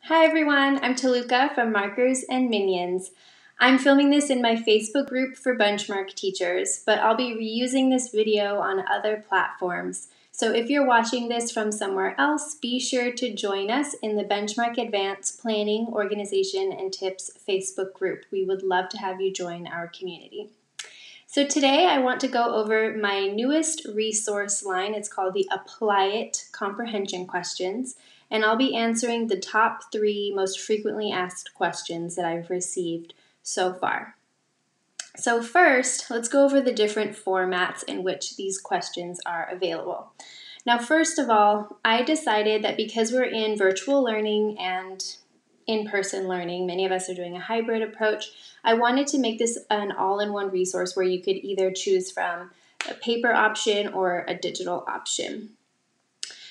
Hi everyone, I'm Taluka from Markers and Minions. I'm filming this in my Facebook group for benchmark teachers, but I'll be reusing this video on other platforms. So if you're watching this from somewhere else, be sure to join us in the Benchmark Advanced Planning, Organization, and Tips Facebook group. We would love to have you join our community. So today I want to go over my newest resource line. It's called the Apply It Comprehension Questions, and I'll be answering the top 3 most frequently asked questions that I've received so far. So first, let's go over the different formats in which these questions are available. Now, first of all, I decided that because we're in virtual learning and in-person learning, many of us are doing a hybrid approach, I wanted to make this an all-in-one resource where you could either choose from a paper option or a digital option.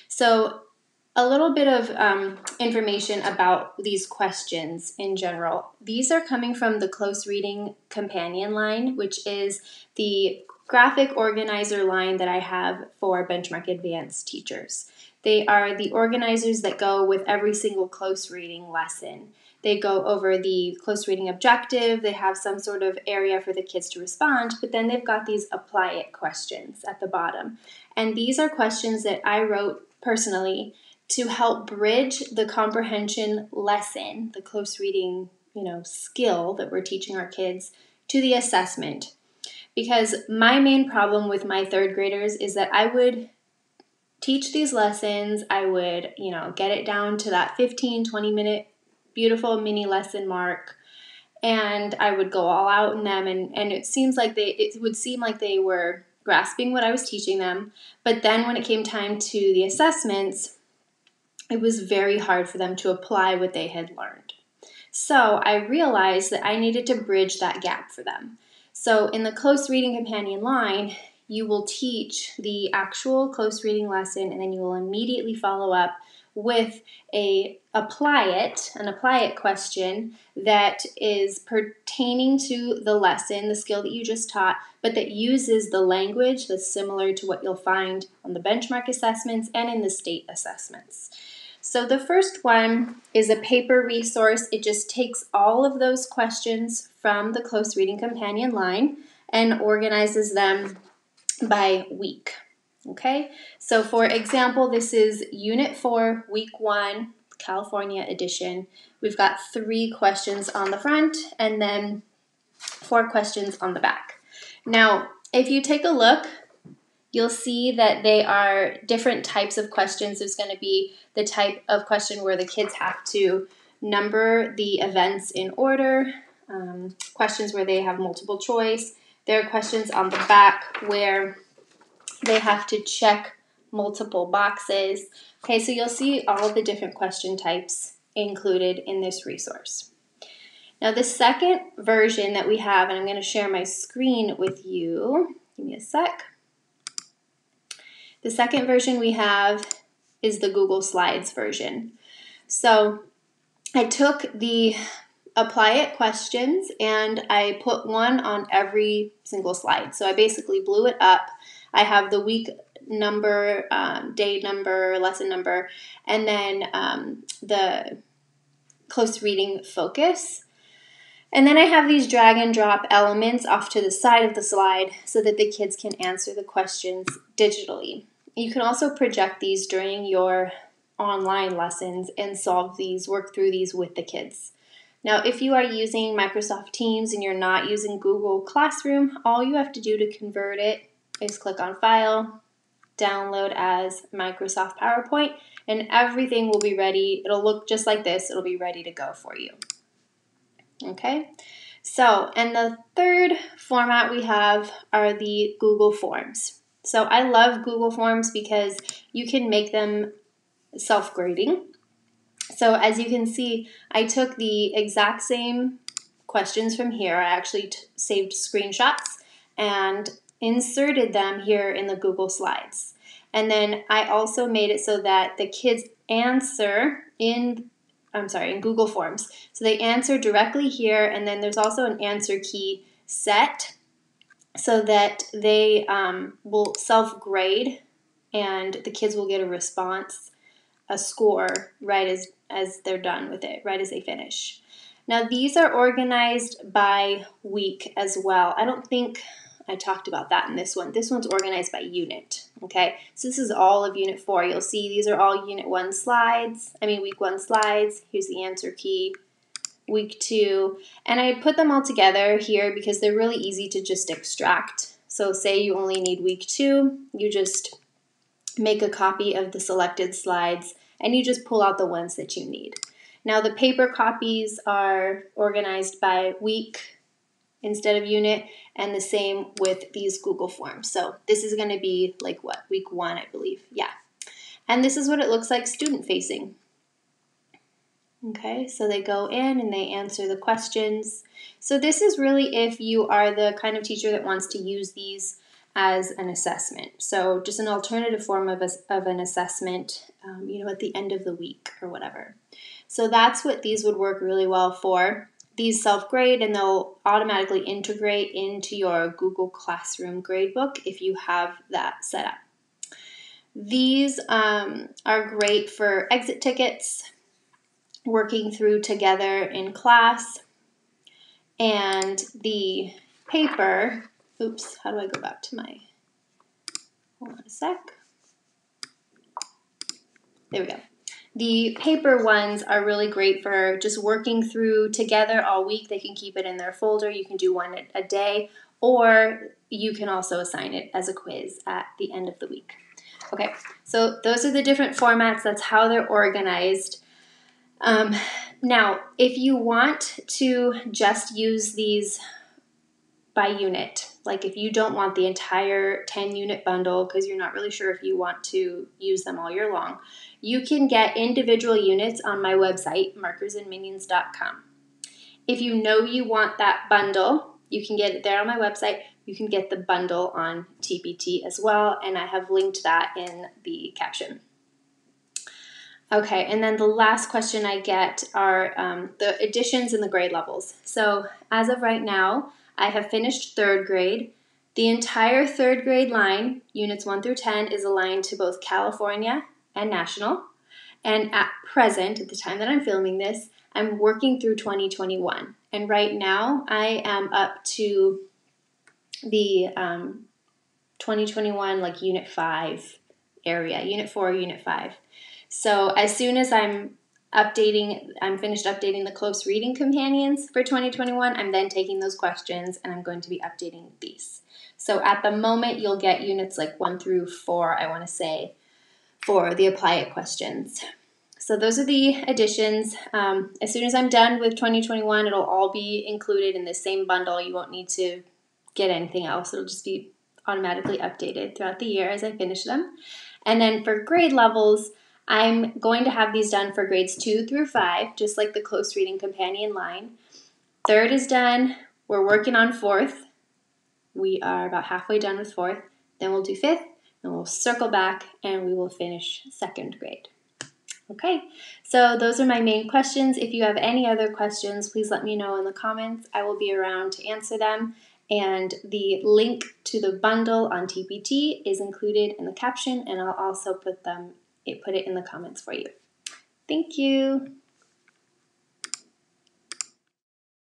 So a little bit of information about these questions in general. These are coming from the Close Reading Companion line, which is the graphic organizer line that I have for Benchmark Advanced teachers. They are the organizers that go with every single close reading lesson. They go over the close reading objective, they have some sort of area for the kids to respond, but then they've got these apply it questions at the bottom. And these are questions that I wrote personally to help bridge the comprehension lesson, the close reading, skill that we're teaching our kids, to the assessment. Because my main problem with my third graders is that I would teach these lessons, I would, get it down to that 15, 20-minute beautiful mini lesson mark, and I would go all out in them, and it would seem like they were grasping what I was teaching them, but then when it came time to the assessments, it was very hard for them to apply what they had learned. So I realized that I needed to bridge that gap for them. So in the Close Reading Companion line, you will teach the actual close reading lesson, and then you will immediately follow up with an apply it question that is pertaining to the lesson, the skill that you just taught, but that uses the language that's similar to what you'll find on the benchmark assessments and in the state assessments. So the first one is a paper resource. It just takes all of those questions from the Close Reading Companion line and organizes them by week. Okay, so for example, this is Unit 4, Week 1, California edition. We've got 3 questions on the front and then 4 questions on the back. Now, if you take a look, you'll see that they are different types of questions. There's going to be the type of question where the kids have to number the events in order, questions where they have multiple choice. There are questions on the back where they have to check multiple boxes. Okay, so you'll see all the different question types included in this resource. Now, the second version that we have, and I'm going to share my screen with you. Give me a sec. The second version we have is the Google Slides version. So I took the apply it questions and I put one on every single slide. So I basically blew it up. I have the week number, day number, lesson number, and then the close reading focus. And then I have these drag and drop elements off to the side of the slide so that the kids can answer the questions digitally. You can also project these during your online lessons and work through these with the kids. Now, if you are using Microsoft Teams and you're not using Google Classroom, all you have to do to convert it is click on File, Download as Microsoft PowerPoint, and everything will be ready. It'll look just like this. It'll be ready to go for you. Okay? So, and the third format we have are the Google Forms. So I love Google Forms because you can make them self-grading. So as you can see, I took the exact same questions from here. I actually saved screenshots and inserted them here in the Google Slides. And then I also made it so that the kids answer in Google Forms. So they answer directly here, and then there's also an answer key set so that they will self-grade and the kids will get a response a score right as they're done with it, right as they finish. Now these are organized by week as well. I don't think I talked about that in this one. This one's organized by unit, okay? So this is all of Unit 4. You'll see these are all Week 1 slides. Here's the answer key. Week 2. And I put them all together here because they're really easy to just extract. So say you only need Week 2, you just make a copy of the selected slides and you just pull out the ones that you need. Now the paper copies are organized by week instead of unit, and the same with these Google Forms. So this is going to be like what? Week 1, I believe. Yeah. And this is what it looks like student facing. Okay, so they go in and they answer the questions. So this is really if you are the kind of teacher that wants to use these as an assessment. So just an alternative form of an assessment, at the end of the week or whatever. So that's what these would work really well for. These self-grade and they'll automatically integrate into your Google Classroom gradebook if you have that set up. These are great for exit tickets, working through together in class, and the paper, how do I go back to my, hold on a sec. There we go. The paper ones are really great for just working through together all week. They can keep it in their folder. You can do one a day, or you can also assign it as a quiz at the end of the week. Okay, so those are the different formats. That's how they're organized. Now, if you want to just use these by unit, like if you don't want the entire 10-unit bundle because you're not really sure if you want to use them all year long, you can get individual units on my website, markersandminions.com. If you know you want that bundle, you can get it there on my website. You can get the bundle on TPT as well, and I have linked that in the caption. Okay, and then the last question I get are the additions and the grade levels. So as of right now, I have finished 3rd grade. The entire 3rd grade line, units 1 through 10, is aligned to both California and national. And at present, at the time that I'm filming this, I'm working through 2021. And right now, I am up to the 2021, like Unit 5 area, Unit 4, Unit 5. So as soon as I'm finished updating the close reading companions for 2021, I'm then taking those questions and I'm going to be updating these. So at the moment, you'll get units like 1 through 4, I want to say, for the apply it questions. So those are the additions. As soon as I'm done with 2021, it'll all be included in the same bundle. You won't need to get anything else. It'll just be automatically updated throughout the year as I finish them. And then for grade levels, I'm going to have these done for grades 2 through 5, just like the close reading companion line. 3rd is done. We're working on 4th. We are about halfway done with 4th. Then we'll do 5th, and we'll circle back, and we will finish 2nd grade. Okay, so those are my main questions. If you have any other questions, please let me know in the comments. I will be around to answer them. And the link to the bundle on TPT is included in the caption, and I'll also put it in the comments for you. Thank you.